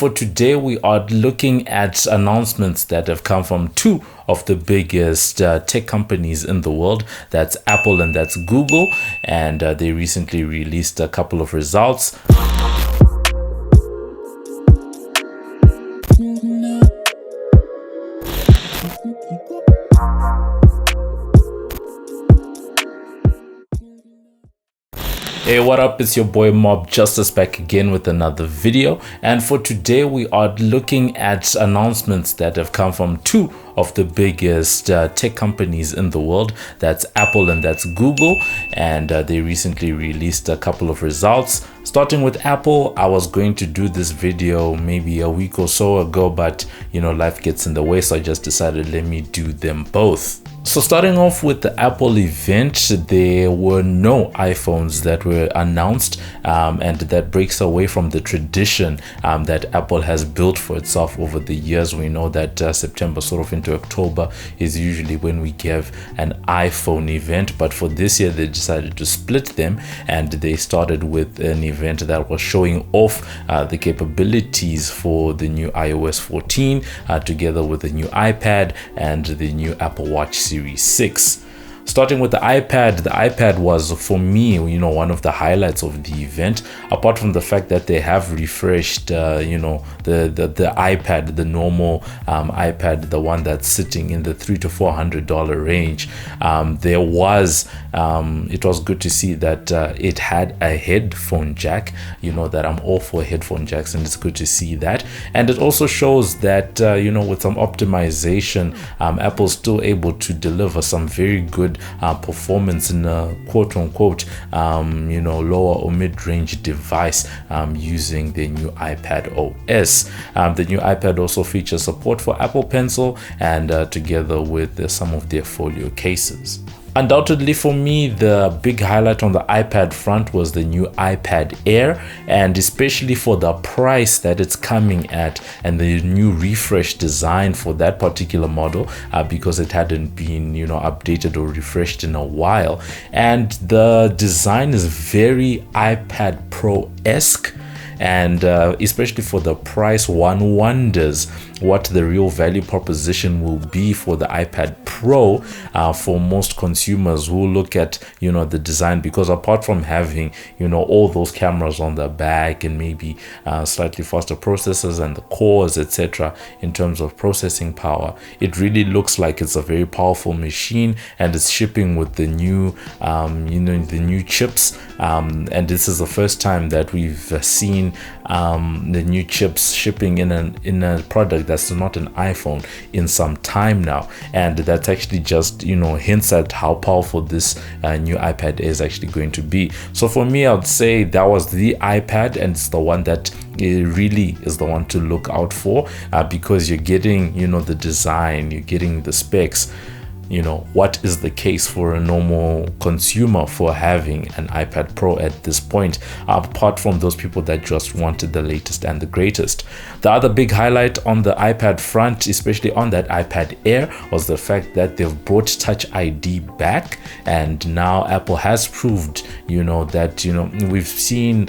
for today, we are looking at announcements that have come from two of the biggest tech companies in the world. That's Apple and that's Google. And they recently released a couple of results. Hey, what up? It's your boy MobbJustice back again with another video. And for today, we are looking at announcements that have come from two of the biggest tech companies in the world. That's Apple and that's Google. And they recently released a couple of results. Starting with Apple, I was going to do this video maybe a week or so ago, but life gets in the way, so I just decided let me do them both. So starting off with the Apple event, there were no iPhones that were announced, and that breaks away from the tradition that Apple has built for itself over the years. We know that September sort of into October is usually when we give an iPhone event, but for this year they decided to split them, and they started with an event that was showing off the capabilities for the new iOS 14 together with the new iPad and the new Apple Watch Series 6. Starting with the iPad was, for me, one of the highlights of the event, apart from the fact that they have refreshed, the iPad, the normal iPad, the one that's sitting in the $300 to $400 range. It was good to see that it had a headphone jack. That I'm all for headphone jacks, and it's good to see that. And it also shows that, with some optimization, Apple's still able to deliver some very good performance in a quote-unquote lower or mid-range device using the new iPad OS. The new iPad also features support for Apple Pencil and together with some of their folio cases. Undoubtedly for me, the big highlight on the iPad front was the new iPad Air, and especially for the price that it's coming at and the new refresh design for that particular model, because it hadn't been updated or refreshed in a while. And the design is very iPad Pro-esque, and especially for the price, one wonders what the real value proposition will be for the iPad Pro for most consumers who look at the design, because apart from having all those cameras on the back and maybe slightly faster processors and the cores, etc., in terms of processing power, it really looks like it's a very powerful machine, and it's shipping with the new the new chips, and this is the first time that we've seen the new chips shipping in a product that's not an iPhone in some time now. And that actually just hints at how powerful this new iPad is actually going to be. So for me, I would say that was the iPad, and it's the one that really is the one to look out for, because you're getting the design, you're getting the specs. What is the case for a normal consumer for having an iPad Pro at this point, apart from those people that just wanted the latest and the greatest? The other big highlight on the iPad front, especially on that iPad Air, was the fact that they've brought Touch ID back, and now Apple has proved that we've seen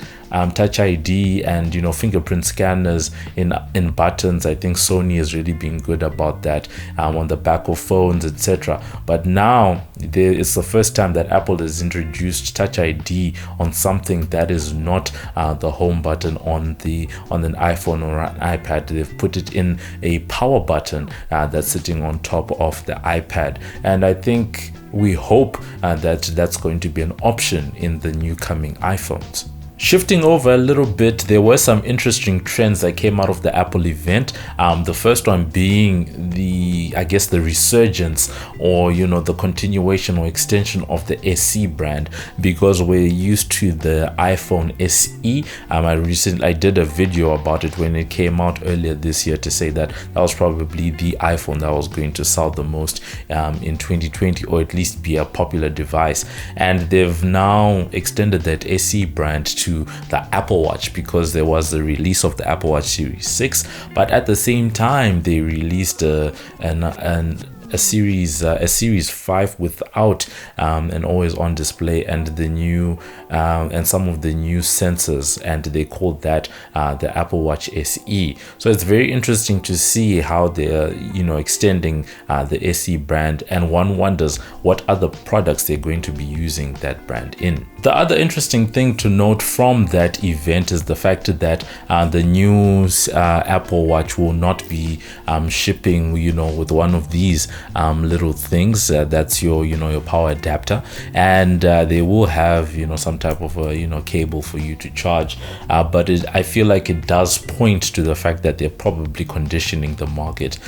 Touch ID and fingerprint scanners in buttons. I think Sony has really been good about that on the back of phones, etc. But now it's the first time that Apple has introduced Touch ID on something that is not the home button on an iPhone or an iPad. They've put it in a power button that's sitting on top of the iPad, and I think we hope that that's going to be an option in the new coming iPhones. Shifting over a little bit, there were some interesting trends that came out of the Apple event. The first one being the resurgence or the continuation or extension of the SE brand, because we're used to the iPhone SE. I did a video about it when it came out earlier this year to say that was probably the iPhone that was going to sell the most in 2020, or at least be a popular device. And they've now extended that SE brand to the Apple Watch, because there was the release of the Apple Watch Series 6, but at the same time they released an a series 5 without an always on display and the new and some of the new sensors, and they called that the Apple Watch SE. So it's very interesting to see how they're extending the SE brand, and one wonders what other products they're going to be using that brand in. The other interesting thing to note from that event is the fact that the new Apple Watch will not be shipping with one of these little things that's your power adapter, and they will have some type of a cable for you to charge, but I feel like it does point to the fact that they're probably conditioning the market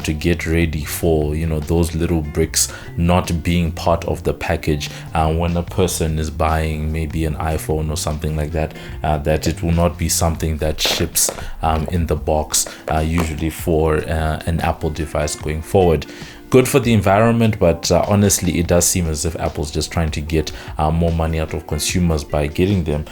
to get ready for those little bricks not being part of the package when a person is buying maybe an iPhone or something like that, that it will not be something that ships in the box usually for an Apple device going forward. Good for the environment, but honestly it does seem as if Apple's just trying to get more money out of consumers by getting them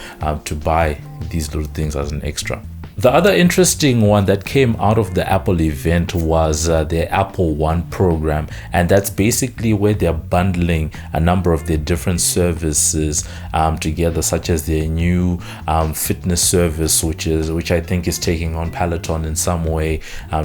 to buy these little things as an extra. The other interesting one that came out of the Apple event was their Apple One program, and that's basically where they're bundling a number of their different services together, such as their new fitness service, which I think is taking on Peloton in some way,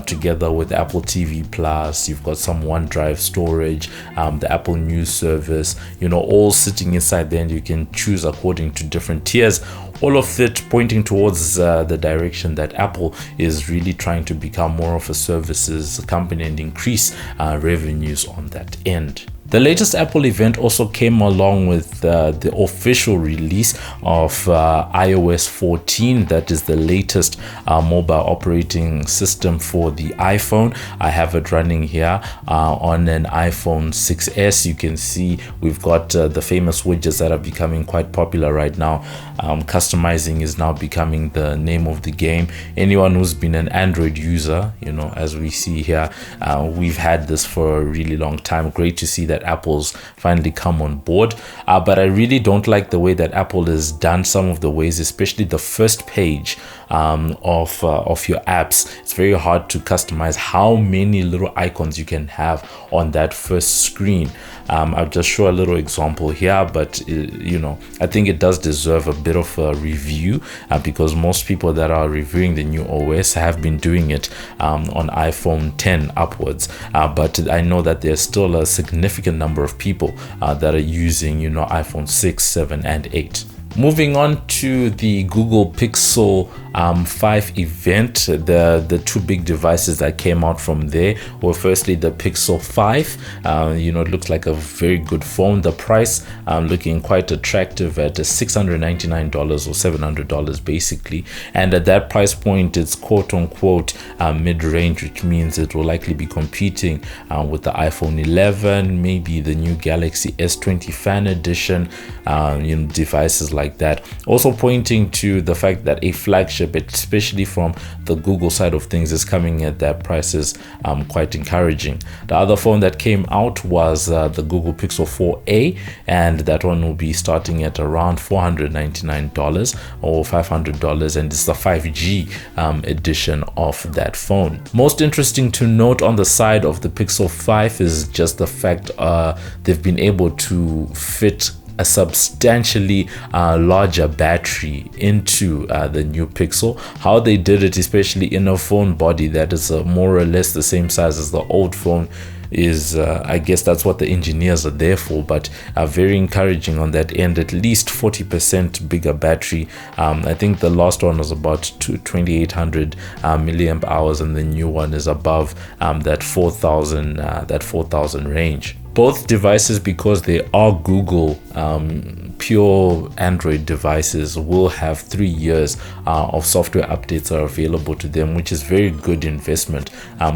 together with Apple TV Plus. You've got some OneDrive storage, the Apple News service, all sitting inside there, and you can choose according to different tiers. All of it pointing towards the direction that Apple is really trying to become more of a services company and increase revenues on that end. The latest Apple event also came along with the official release of iOS 14. That is the latest mobile operating system for the iPhone. I have it running here on an iPhone 6s. You can see we've got the famous widgets that are becoming quite popular right now. Customizing is now becoming the name of the game. Anyone who's been an Android user, as we see here, we've had this for a really long time. Great to see that Apple's finally come on board, but I really don't like the way that Apple has done some of the ways, especially the first page of your apps. It's very hard to customize how many little icons you can have on that first screen. I'll just show a little example here, but I think it does deserve a bit of a review because most people that are reviewing the new OS have been doing it on iPhone 10 upwards, but I know that there's still a significant number of people that are using iPhone 6, 7 and 8. Moving on to the Google Pixel 5 event, the two big devices that came out from there were firstly the Pixel 5. It looks like a very good phone. The price looking quite attractive at $699 or $700 basically, and at that price point it's quote unquote mid-range, which means it will likely be competing with the iPhone 11, maybe the new Galaxy S20 Fan Edition, devices like that. Also pointing to the fact that a flagship, especially from the Google side of things, is coming at that price is quite encouraging. The other phone that came out was the Google Pixel 4a, and that one will be starting at around $499 or $500, and it's the 5G edition of that phone. Most interesting to note on the side of the Pixel 5 is just the fact they've been able to fit a substantially larger battery into the new Pixel. How they did it, especially in a phone body that is more or less the same size as the old phone, is I guess that's what the engineers are there for, but very encouraging on that end. At least 40% bigger battery. I think the last one was about 2800 milliamp hours, and the new one is above that 4000 range. Both devices, because they are Google pure Android devices, will have 3 years of software updates are available to them, which is very good investment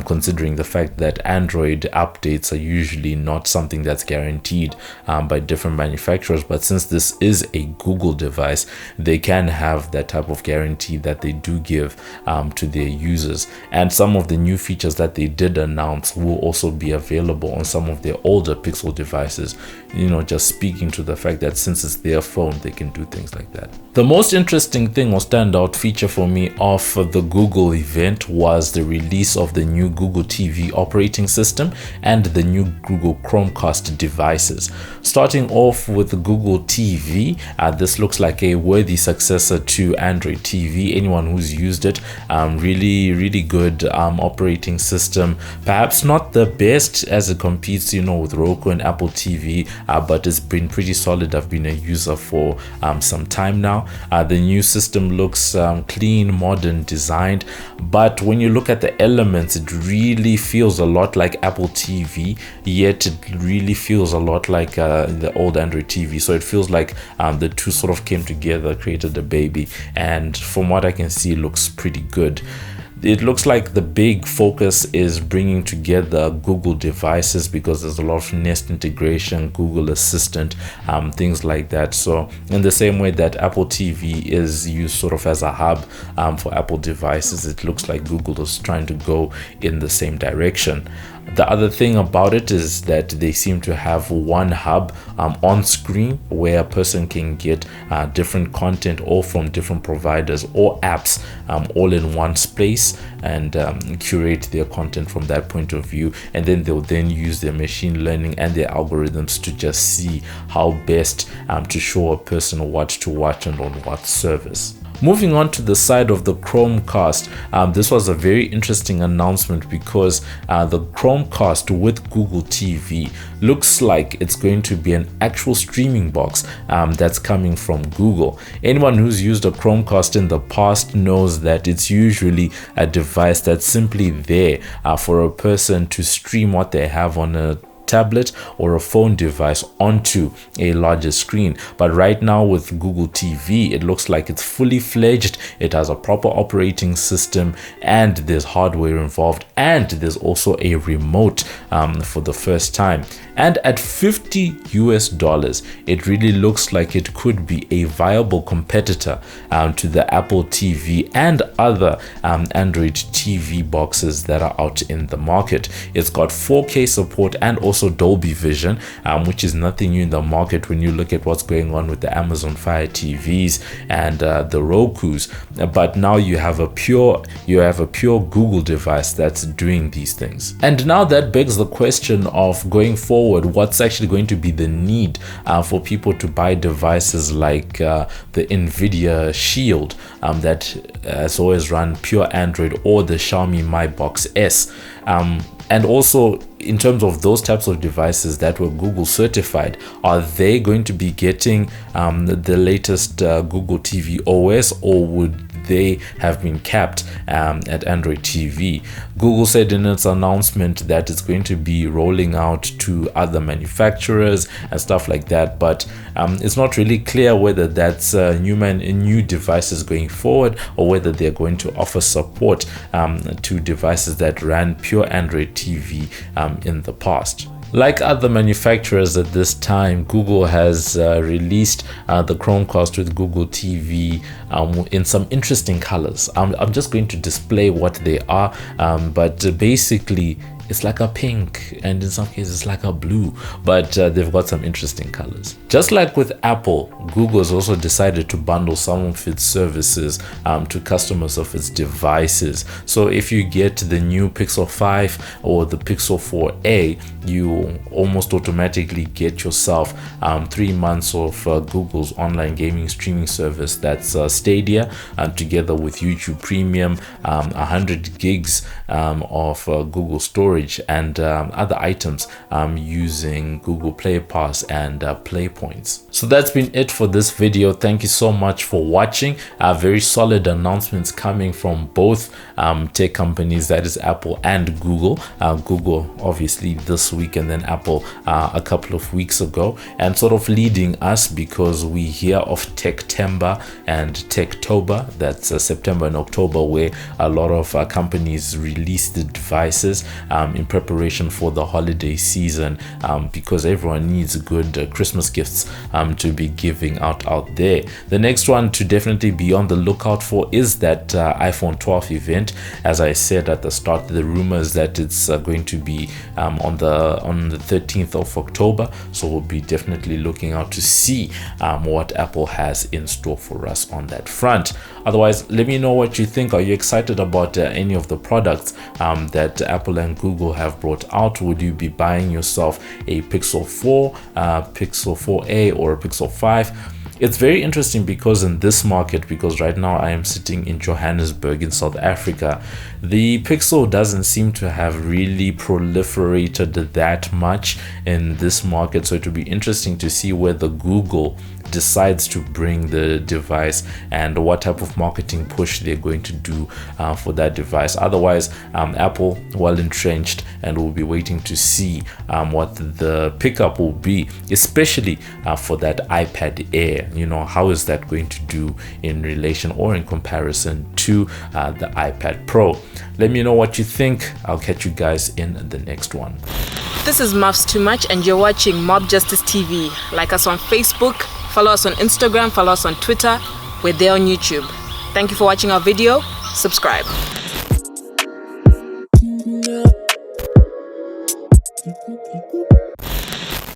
considering the fact that Android updates are usually not something that's guaranteed by different manufacturers. But since this is a Google device, they can have that type of guarantee that they do give to their users. And some of the new features that they did announce will also be available on some of their older older Pixel devices, just speaking to the fact that since it's their phone, they can do things like that. The most interesting thing or standout feature for me of the Google event was the release of the new Google TV operating system and the new Google Chromecast devices. Starting off with Google TV, this looks like a worthy successor to Android TV. Anyone who's used it, really good operating system. Perhaps not the best as it competes, with Roku and Apple TV, but it's been pretty solid. I've been a user for some time now. The new system looks clean, modern, designed, but when you look at the elements, it really feels a lot like Apple TV, yet it really feels a lot like the old Android TV. So it feels like the two sort of came together, created a baby, and from what I can see, it looks pretty good. It looks like the big focus is bringing together Google devices because there's a lot of Nest integration, Google Assistant, things like that. So in the same way that Apple TV is used sort of as a hub for Apple devices, it looks like Google is trying to go in the same direction. The other thing about it is that they seem to have one hub on screen where a person can get different content all from different providers or apps all in one space and curate their content from that point of view, and then they'll then use their machine learning and their algorithms to just see how best to show a person what to watch and on what service. Moving on to the side of the Chromecast, this was a very interesting announcement because the Chromecast with Google TV looks like it's going to be an actual streaming box that's coming from Google. Anyone who's used a Chromecast in the past knows that it's usually a device that's simply there for a person to stream what they have on a tablet or a phone device onto a larger screen. But right now with Google TV, it looks like it's fully fledged. It has a proper operating system and there's hardware involved, and there's also a remote for the first time. And at $50 it really looks like it could be a viable competitor to the Apple TV and other Android TV boxes that are out in the market. It's got 4K support and also Dolby Vision, which is nothing new in the market when you look at what's going on with the Amazon Fire TVs and the Rokus. But now you have a pure Google device that's doing these things. And now that begs the question of going forward, what's actually going to be the need for people to buy devices like the Nvidia Shield that has always run pure Android, or the Xiaomi Mi Box S. And also, in terms of those types of devices that were Google certified, are they going to be getting the latest Google TV OS, or would they have been capped at Android TV? Google said in its announcement that it's going to be rolling out to other manufacturers and stuff like that, but it's not really clear whether that's new devices going forward, or whether they're going to offer support to devices that ran pure Android TV in the past. Like other manufacturers at this time, Google has released the Chromecast with Google TV in some interesting colors. I'm just going to display what they are, but basically it's like a pink, and in some cases it's like a blue, but they've got some interesting colors. Just like with Apple, Google has also decided to bundle some of its services to customers of its devices. So if you get the new Pixel 5 or the Pixel 4a, you almost automatically get yourself 3 months of Google's online gaming streaming service, that's Stadia, together with YouTube Premium, 100 gigs of Google storage, and other items using Google Play Pass and Play Points. So that's been it for this video. Thank you so much for watching. Very solid announcements coming from both tech companies, that is Apple and Google. Google obviously this week, and then Apple a couple of weeks ago, and sort of leading us because we hear of Techtember and Techtober, that's September and October, where a lot of companies release the devices. in preparation for the holiday season, because everyone needs good Christmas gifts to be giving out there. The next one to definitely be on the lookout for is that iPhone 12 event. As I said at the start, the rumors that it's going to be on the 13th of October, so we'll be definitely looking out to see what Apple has in store for us on that front. Otherwise, let me know what you think. Are you excited about any of the products that Apple and Google have brought out? Would you be buying yourself a Pixel 4, Pixel 4a, or a Pixel 5? It's very interesting because in this market, because right now I am sitting in Johannesburg in South Africa, the Pixel doesn't seem to have really proliferated that much in this market. So it will be interesting to see whether Google decides to bring the device and what type of marketing push they're going to do for that device. Otherwise, Apple well entrenched, and we'll be waiting to see what the pickup will be, especially for that iPad Air. You know, how is that going to do in relation or in comparison to the iPad Pro? Let me know what you think. I'll catch you guys in the next one. This is Muffs Too Much, and you're watching MobbJustice TV. Like us on Facebook, follow us on Instagram, follow us on Twitter. We're there on YouTube. Thank you for watching our video. Subscribe.